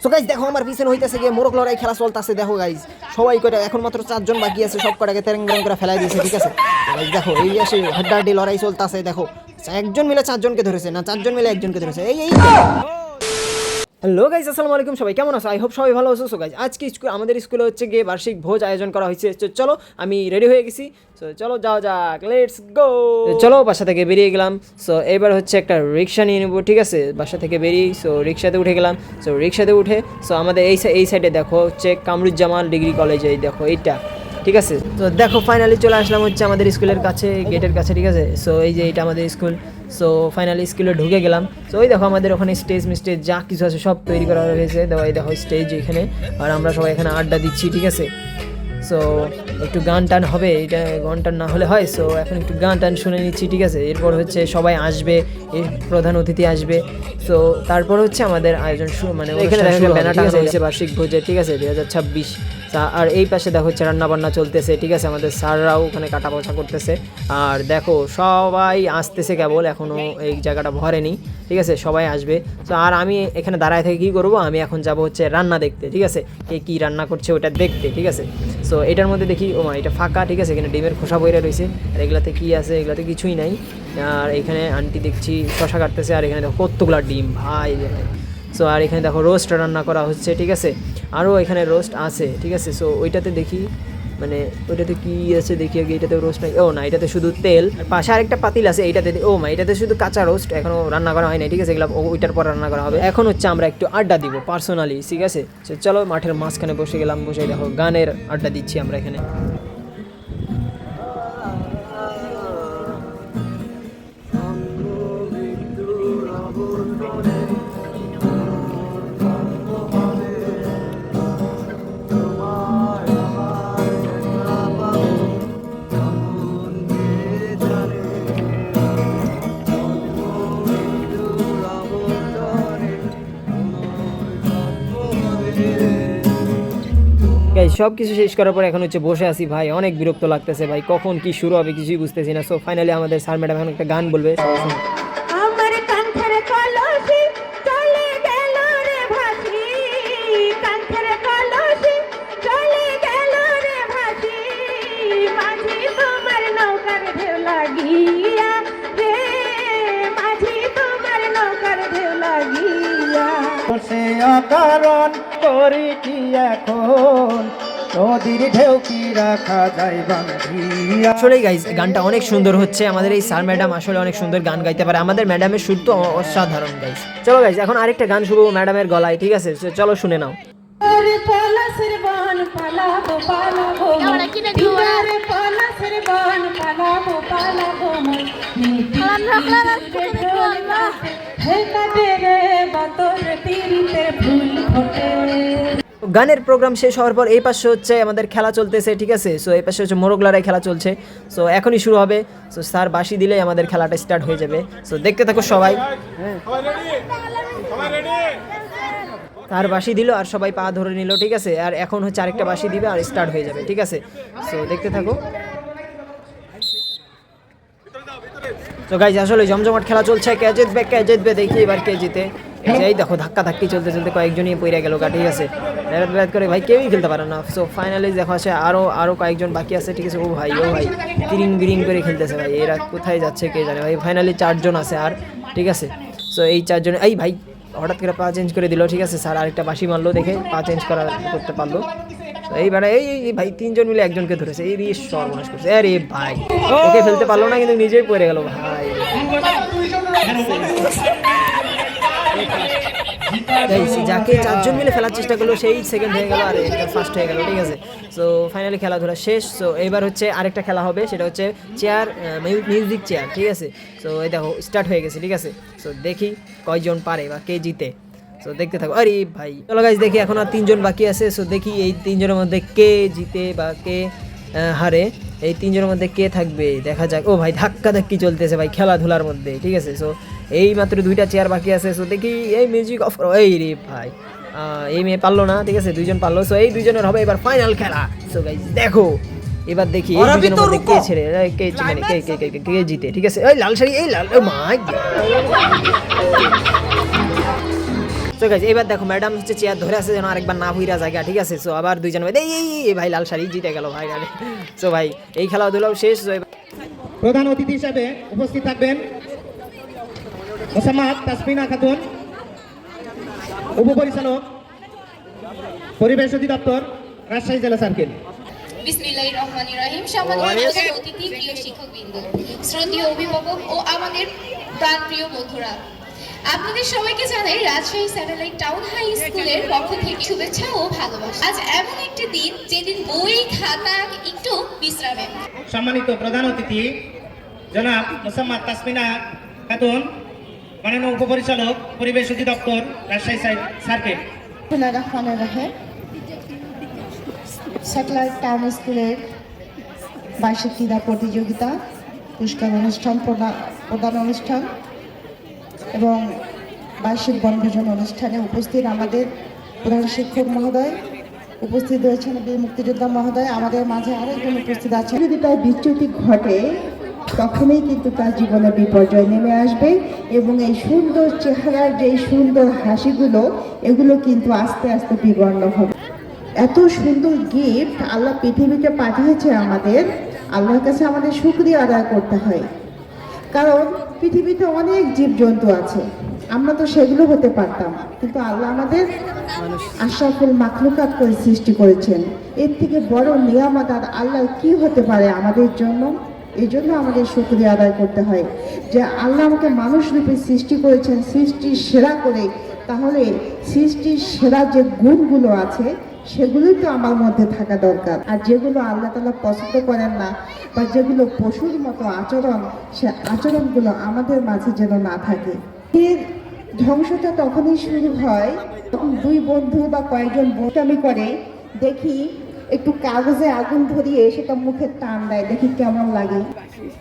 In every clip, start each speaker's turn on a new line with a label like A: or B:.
A: So guys দেখো আমার পিছনে হইতেছে গিয়ে মোরগ লড়াই খেলা চলতেছে। দেখো গাইজ সবাই কয়টা এখন মাত্র 4 জন বাকি আছে, সব কটাকে তেরেং বেরেং করে ফেলাই দিয়েছে। ঠিক আছে গাইজ দেখো এই আসে হাড্ডাহাড্ডি লড়াই চলতেছে। দেখো একজন মিলে 4 জনকে ধরেছে, না 4 জন মিলে একজনকে ধরেছে। এই হ্যালো গাইজ, আসসালামু আলাইকুম, সবাই কেমন আছো? আই হোপ সবাই ভালো আছো। সো গাইজ আজকে আমাদের স্কুলে হচ্ছে গিয়ে বার্ষিক ভোজ আয়োজন করা হয়েছে। চলো আমি রেডি হয়ে গেছি। সো চলো যাও যাক, লেটস গো। চলো বাসা থেকে বেরিয়ে গেলাম। সো এবার হচ্ছে একটা রিক্সা নিয়ে নেবো। ঠিক আছে, বাসা থেকে বেরিয়ে সো রিক্সাতে উঠে গেলাম। সো রিক্সাতে উঠে সো আমাদের এই সাইডে দেখো হচ্ছে কামরুজ্জামান ডিগ্রি কলেজ, এই দেখো এইটা। ঠিক আছে, তো দেখো ফাইনালি চলে আসলাম হচ্ছে আমাদের স্কুলের কাছে, গেটের কাছে। ঠিক আছে, সো এই যে এইটা আমাদের স্কুল। সো ফাইনালি স্কুলে ঢুকে গেলাম। সো ওই দেখো আমাদের ওখানে স্টেজ যা কিছু আছে সব তৈরি করা হয়েছে। এই দেখো স্টেজ এখানে, আর আমরা সবাই এখানে আড্ডা দিচ্ছি। ঠিক আছে, সো একটু গান টান হবে, এটা গান টান না হলে হয়। সো এখন একটু গান টান শুনে নিচ্ছি। ঠিক আছে, এরপর হচ্ছে সবাই আসবে, এর প্রধান অতিথি আসবে। সো তারপর হচ্ছে আমাদের আয়োজন মানে এখানে ব্যানার টাঙানো হয়েছে বার্ষিক ভোজের। ঠিক আছে, 2026। আর এই পাশে দেখো হচ্ছে রান্নাবান্না চলতেছে। ঠিক আছে, আমাদের স্যাররাও ওখানে কাটা পচা করতেছে। আর দেখো সবাই আসতেছে, কেবল এখনও এই জায়গাটা ভরেনি। ঠিক আছে, সবাই আসবে। তো আর আমি এখানে দাঁড়ায় থেকে কী করবো, আমি এখন যাব হচ্ছে রান্না দেখতে। ঠিক আছে, কে কী রান্না করছে ওটা দেখতে। ঠিক আছে, সো এটার মধ্যে দেখি ও এটা ফাঁকা। ঠিক আছে, এখানে ডিমের খোসা বইরা রয়েছে। আর এগুলাতে কী আছে, এগুলাতে কিছুই নাই। আর এখানে আন্টি দেখছি শশা কাটতেছে। আর এখানে দেখো কতগুলা ডিম ভাই। সো আর এখানে দেখো রোস্ট রান্না করা হচ্ছে। ঠিক আছে, আরও এখানে রোস্ট আছে। ঠিক আছে, সো ওইটাতে দেখি মানে ওইটাতে কি আছে দেখি আগে। এটাতে রোস্ট নাই, ও না এটাতে শুধু তেল। আর পাশে আরেকটা পাতিল আছে, এইটাতে এটাতে শুধু কাঁচা রোস্ট, এখনও রান্না করা হয় না। ঠিক আছে, এগুলো ওইটার পর রান্না করা হবে। এখন হচ্ছে আমরা একটু আড্ডা দিব পার্সোনালি। ঠিক আছে, চলো মাঠের মাঝখানে বসে গেলাম, বসে দেখো গানের আড্ডা দিচ্ছি আমরা এখানে। সব কিছু শেষ করার পর এখন হচ্ছে বসে আছি ভাই, অনেক বিরক্ত লাগতেছে ভাই, কখন কি শুরু হবে কিছুই বুঝতেছি না। সো ফাইনালি আমাদের স্যার ম্যাডাম এখন একটা গান বলবে।
B: আমার কান্থের কলসি চলে গেল রে ভাসি, কান্থের কলসি চলে গেল রে ভাসি, মাঝি তোমার নৌকার ঢেউ লাগিয়া রে, মাঝি তোমার নৌকার ঢেউ লাগিয়া।
C: সে অকারণ করি কি এখন, নদীর ঢেউ কি রাখা যায় বাঁধিয়া।
A: আসলে গাইস গানটা অনেক সুন্দর হচ্ছে। আমাদের এই স্যার ম্যাডাম আসলে অনেক সুন্দর গান গাইতে পারে। আমাদের ম্যাডামের সুর তো অসাধারণ গাইস। চলো গাইস এখন আরেকটা গান শুনবো ম্যাডামের গলায়। ঠিক আছে, চলো শুনে নাও।
B: আরে পলাশের বন পালাবো পালাবো, আরে পলাশের বন পালাবো পালাবো, হে কাটে রে বাতর পিরিতের ফুল ফোটে।
A: গানের প্রোগ্রাম শেষ হওয়ার পর এই পাশে হচ্ছে আমাদের খেলা চলতেছে। ঠিক আছে, সো এই পাশে হচ্ছে মোরগ লড়াই খেলা চলছে। সো এখনই শুরু হবে। সো স্যার বাঁশি দিলেই আমাদের খেলাটা স্টার্ট হয়ে যাবে। সো দেখতে থাকো সবাই। আর বাঁশি দিল আর সবাই পা ধরে নিল। ঠিক আছে, আর এখন হচ্ছে আরেকটা বাঁশি দিবে আর স্টার্ট হয়ে যাবে। ঠিক আছে, সো দেখতে থাকো। তো গাইজ আসলে জমজমাট খেলা চলছে, কে জিতবে দেখি এবার কে জিতে। এই দেখো ধাক্কা ধাক্কি চলতে চলতে কয়েকজনই পড়ে গেল গা। ঠিক আছে, বেড়াত করে ভাই কেউই খেলতে পারে না। সো ফাইনালি দেখো আছে আরও কয়েকজন বাকি আছে। ঠিক আছে, ও ভাই কিরিং বিরিং করে খেলতেছে ভাই, এরা কোথায় যাচ্ছে কে জানে ভাই। ফাইনালি 4 জন আছে আর। ঠিক আছে, সো এই 4 জন এই ভাই হঠাৎ করে পা চেঞ্জ করে দিল। ঠিক আছে, স্যার আরেকটা বাঁশি মারলো দেখে পা চেঞ্জ করতে পারলো। এইবারে এই ভাই 3 জন মিলে একজনকে ধরেছে, এই সর্বনাশ করছে। আরে ভাই ওকে ফেলতে পারলো না, কিন্তু নিজেই পড়ে গেল ভাই। যাকে 4 জন মিলে ফেলার চেষ্টা করলো সেই সেকেন্ড হয়ে গেল, আর এটা ফার্স্ট হয়ে গেল। ঠিক আছে, সো ফাইনালি খেলাধুলা শেষ। সো এবার হচ্ছে আরেকটা খেলা হবে, সেটা হচ্ছে মিউজিক চেয়ার। ঠিক আছে, সো এই দেখো স্টার্ট হয়ে গেছে। ঠিক আছে, সো দেখি কয়জন পারে বা কে জিতে। সো দেখতে থাকো। আরে ভাই চলো গাইজ দেখি, এখন আর 3 জন বাকি আছে। সো দেখি এই 3 জনের মধ্যে কে জিতে বা কে হারে। এই 3 জনের মধ্যে কে থাকবে দেখা যাক। ও ভাই ধাক্কা ধাক্কি চলতেছে ভাই খেলাধুলার মধ্যে। ঠিক আছে, সো এই মাত্র 2টা চেয়ার বাকি আছে। সো দেখি এই মিউজিক অফ করো। এই রে ভাই এই মেয়ে পারলো না। ঠিক আছে, 2 জন পারলো। সো এই 2 জনের হবে এবার ফাইনাল খেলা। সো গাইজ দেখো এবার দেখি এই 2 জনের মধ্যে কে ছেড়ে কে জিতে। ঠিক আছে, এই লাল শাড়ি এই লাল মাই সো গাইজ এবার দেখো ম্যাডাম হচ্ছে চেয়ার ধরে আছে যেন আরেকবার না ভুইরা জায়গা, ঠিক আছে। সো আবার দুইজন ভাই এই ভাই লাল শাড়ি জিতে গেল ভাই। সো ভাই এই খেলাধুলাও শেষ।
C: প্রধান অতিথি হিসেবে উপস্থিত থাকবেন মোসাম্মদ তাসমিনা খাতুন, উপপরিচালক পরিবেশ অধিদপ্তর, রাজশাহী জেলা সার্কেল।
D: বিসমিল্লাহির রহমানির রহিম। সম্মানিত প্রধান অতিথি, প্রিয় শিক্ষকবৃন্দ, শ্রদ্ধেয় অভিভাবক ও আমাদের প্রাণপ্রিয় বন্ধুরা, আপনাদের সবাইকে জানাই রাজশাহী স্যাটেলাইট টাউন হাই স্কুলের পক্ষ থেকে শুভেচ্ছা ও ভালোবাসা। আজ এমন একটি দিন যেদিন বই খাতা একটু বিশ্রামে।
C: সম্মানিত প্রধান অতিথি জনাব মোসাম্মদ তাসমিনা খাতুন, মাননীয় উপপরিচালক পরিবেশ অধিদপ্তর, রাজশাহী সার্কেল।
E: বিসমিল্লাহির রহিম। স্যাটেলাইট টাউন স্কুলের বার্ষিক ক্রীড়া প্রতিযোগিতা, পুরস্কার অনুষ্ঠান, প্রদান অনুষ্ঠান এবং বার্ষিক বনভোজন অনুষ্ঠানে উপস্থিত আমাদের প্রধান শিক্ষক মহোদয়, উপস্থিত রয়েছেন বীর মুক্তিযোদ্ধা মহোদয়, আমাদের মাঝে আরেকজন উপস্থিত আছেন। যদি তার বিচ্যুতি ঘটে তখনই কিন্তু তার জীবনে বিপর্যয় নেমে আসবে এবং এই সুন্দর চেহারার যে সুন্দর হাসিগুলো, এগুলো কিন্তু আস্তে আস্তে বিবর্ণ হবে। এত সুন্দর গিফট আল্লাহ পৃথিবীতে পাঠিয়েছে আমাদের, আল্লাহর কাছে আমাদের শুকরিয়া আদায় করতে হয়। কারণ পৃথিবীতে অনেক জীবজন্তু আছে, আমরা তো সেগুলো হতে পারতাম, কিন্তু আল্লাহ আমাদের আশরাফুল মাখলুকাত করে সৃষ্টি করেছেন। এর থেকে বড় নিয়ামত আর আল্লাহ কি হতে পারে আমাদের জন্য? এই জন্য আমাদের শুকরিয়া আদায় করতে হয় যে আল্লাহ আমাকে মানুষ রূপে সৃষ্টি করেছেন, সৃষ্টির সেরা করে। তাহলে সৃষ্টির সেরা যে গুণগুলো আছে সেগুলোই তো আমার মধ্যে থাকা দরকার। আর যেগুলো আল্লাহ তাআলা পছন্দ করেন না বা যেগুলো পশুর মতো আচরণ, সে আচরণগুলো আমাদের মাঝে যেন না থাকে। এর ধ্বংসটা তখনই শুরু হয় যখন দুই বন্ধু বা কয়েকজন বোটামি করে, দেখি একটু কাগজে আগুন ধরিয়ে সেটা মুখে টান দেয়, দেখি কেমন লাগে।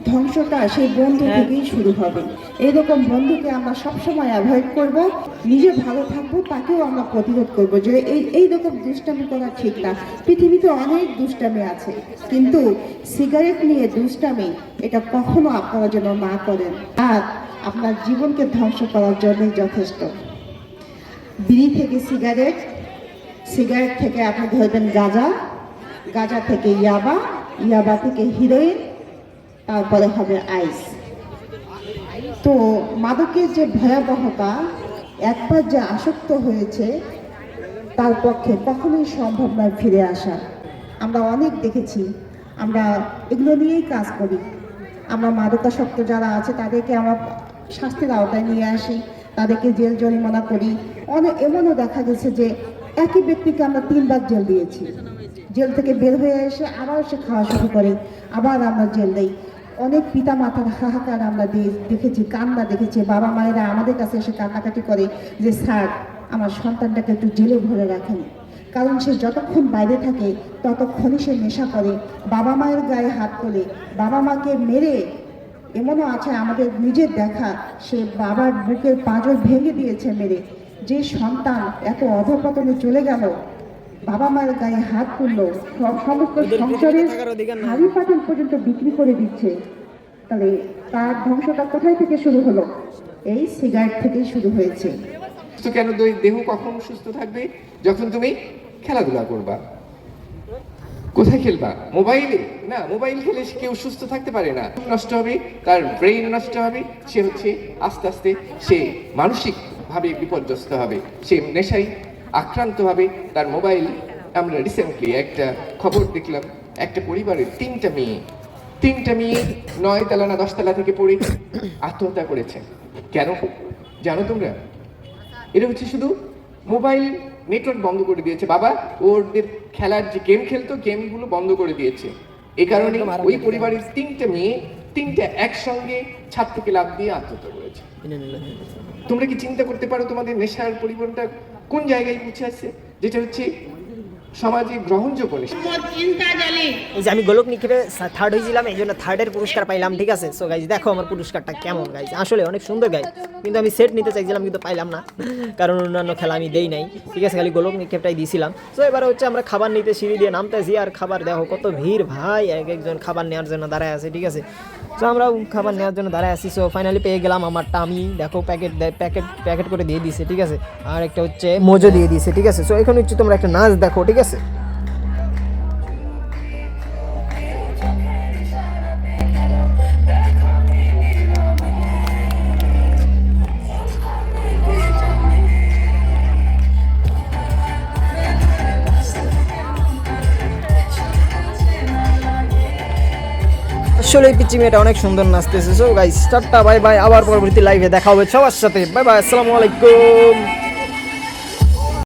E: ধ্বংসটা সেই বন্ধু থেকেই শুরু হবে। এইরকম বন্ধুকে আমরা সবসময় অ্যাভয়েড করব, নিজে ভালো থাকবো, তাকেও আমরা প্রতিরোধ করবো যে এইরকম দুষ্টামি করা ঠিক না। পৃথিবীতে অনেক দুষ্টামি আছে, কিন্তু সিগারেট নিয়ে দুষ্টামি এটা কখনো আপনারা যেন না করেন, আর আপনার জীবনকে ধ্বংস করার জন্যই যথেষ্ট। বিড়ি থেকে সিগারেট, সিগারেট থেকে আপনি ধরবেন গাঁজা, গাঁজা থেকে ইয়াবা, ইয়াবা থেকে হিরোইন, তারপরে হবে আইস। তো মাদকের যে ভয়াবহতা, একবার যে আসক্ত হয়েছে তার পক্ষে কখনোই সম্ভব নয় ফিরে আসা। আমরা অনেক দেখেছি, আমরা এগুলো নিয়েই কাজ করি। আমরা মাদকাসক্ত যারা আছে তাদেরকে আমরা শাস্তির আওতায় নিয়ে আসি, তাদেরকে জেল জরিমানা করি। অনেক এমনও দেখা গেছে যে একই ব্যক্তিকে আমরা 3 বার জেল দিয়েছি, জেল থেকে বের হয়ে এসে আবার সে খাওয়া শুরু করে, আবার আমরা জেল দেই। অনেক পিতা মাতার হাহাকার আমরা দেখেছি, কান্না দেখেছি। বাবা মায়েরা আমাদের কাছে এসে কান্নাকাটি করে যে স্যার আমার সন্তানটাকে একটু জেলে ভরে রাখেন, কারণ সে যতক্ষণ বাইরে থাকে ততক্ষণই সে নেশা করে, বাবা মায়ের গায়ে হাত তোলে, বাবা মাকে মেরে। এমনও আছে আমাদের নিজের দেখা, সে বাবার বুকের পাঁজর ভেঙে দিয়েছে মেরে। যে সন্তান এত অধঃপতনে চলে গেল, বাবা মায়ের গায়ে হাত তুললো, সমস্ত সংসারের হাড়ি পাতিল পর্যন্ত বিক্রি করে দিচ্ছে, তাহলে তার ধ্বংসটা কোথায় থেকে শুরু হলো? এই সিগারেট থেকেই শুরু হয়েছে।
F: কেন দেহ কখন সুস্থ থাকবে? যখন তুমি খেলাধুলা করবা। কোথায় খেলবা? মোবাইলে না, মোবাইল খেলে কেউ সুস্থ থাকতে পারে না, নষ্ট হবে, তার ব্রেইন নষ্ট হবে, সে হচ্ছে আস্তে আস্তে সে মানসিক ভাবে বিপর্যস্ত হবে, সে নেশায় আক্রান্ত হবে। তার মোবাইল, আমরা রিসেন্টলি একটা খবর দেখলাম, একটা পরিবারের 3টা মেয়ে 9 তলা না 10 তলা থেকে পড়ে আত্মহত্যা করেছে। কেন জানো তোমরা? এটা হচ্ছে শুধু মোবাইল নেটওয়ার্ক বন্ধ করে দিয়েছে বাবা, ওদের খেলার যে গেম খেলতো গেমগুলো বন্ধ করে দিয়েছে। এই কারণে ওই পরিবারের 3টা মেয়ে 3টা একসঙ্গে ছাদ থেকে লাফ দিয়ে আত্মহত্যা করেছে। তোমরা কি চিন্তা করতে পারো তোমাদের নেশার পরিমাণটা কোন জায়গায় পৌঁছে আছে, যেটা হচ্ছে সমাজে গ্রহণযোগ্য নেশা।
A: এই যে আমি গোলক নিক্ষেপে 3rd হয়েছিলাম, এই জন্য 3rd-এর পুরস্কার পাইলাম, ঠিক আছে। সো গাইজ দেখো আমার পুরস্কারটা কেমন গাইজ, আসলে অনেক সুন্দর গাইজ। কিন্তু আমি সেট নিতে চাইছিলাম কিন্তু পাইলাম না, কারণ অন্যান্য খেলা আমি দেই নাই, ঠিক আছে, খালি গোলক নিক্ষেপটাই দিয়েছিলাম। সো এবারে হচ্ছে আমরা খাবার নিতে সিঁড়ি দিয়ে নামতেছি, আর খাবার দেখো কত ভিড় ভাই, একজন খাবার নেওয়ার জন্য দাঁড়ায় আছে, ঠিক আছে। সো আমরাও খাবার নেওয়ার জন্য দাঁড়ায় আসি। সো ফাইনালি পেয়ে গেলাম আমারটা, আমি দেখো প্যাকেট করে দিয়ে দিয়েছে, ঠিক আছে। আর একটা হচ্ছে মোজো দিয়ে দিয়েছে, ঠিক আছে। সো এখন হচ্ছে তোমরা একটা নাচ দেখো, ঠিক আছে। আসলে এই পিচ্চি মেয়েটা অনেক সুন্দর নাচতেছে। So guys tata bye bye, আবার পরবর্তী লাইভে দেখা হবে সবার সাথে। বাই বাই, আসসালামু আলাইকুম।